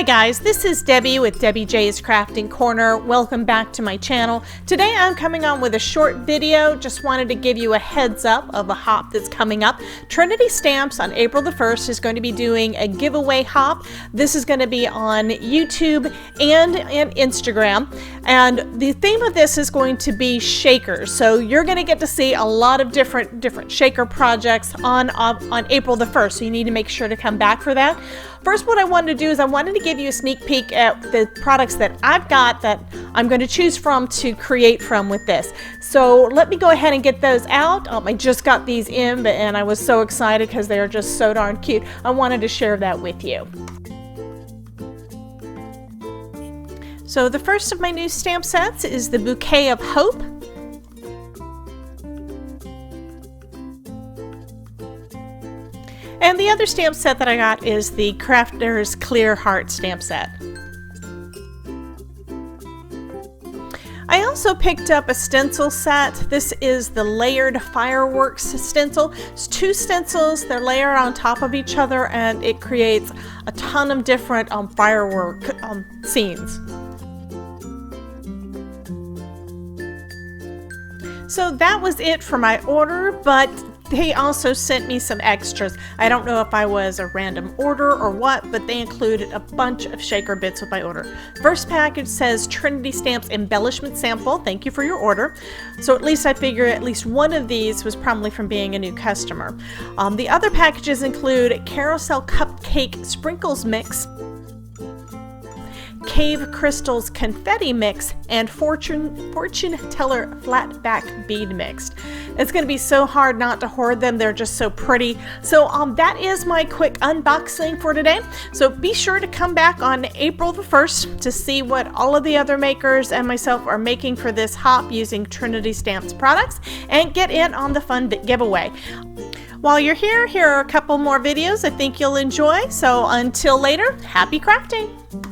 Hi guys, this is Debbie with Debbie J's Crafting Corner. Welcome back to my channel. Today I'm coming on with a short video. Just wanted to give you a heads up of a hop that's coming up. Trinity Stamps on April the 1st is going to be doing a giveaway hop. This is going to be on YouTube and Instagram. And the theme of this is going to be shakers. So you're going to get to see a lot of different shaker projects on April the 1st. So you need to make sure to come back for that. First, what I wanted to do is I wanted to give you a sneak peek at the products that I've got that I'm going to choose from to create from with this. So let me go ahead and get those out. I just got these in and I was so excited because they are just so darn cute. I wanted to share that with you. So the first of my new stamp sets is the Bouquet of Hope. And the other stamp set that I got is the Crafter's Clear Heart stamp set. I also picked up a stencil set. This is the Layered Fireworks stencil. It's two stencils, they're layered on top of each other, and it creates a ton of different firework scenes. So that was it for my order, but they also sent me some extras. I don't know if I was a random order or what, but they included a bunch of shaker bits with my order. First package says Trinity Stamps Embellishment Sample. Thank you for your order. So at least I figure at least one of these was probably from being a new customer. The other packages include Carousel Cupcake Sprinkles Mix, Cave Crystals Confetti Mix, and Fortune Teller Flatback Bead Mixed. It's going to be so hard not to hoard them. They're just so pretty. So that is my quick unboxing for today. So be sure to come back on April the 1st to see what all of the other makers and myself are making for this hop using Trinity Stamps products and get in on the fun giveaway. While you're here are a couple more videos I think you'll enjoy. So until later, happy crafting!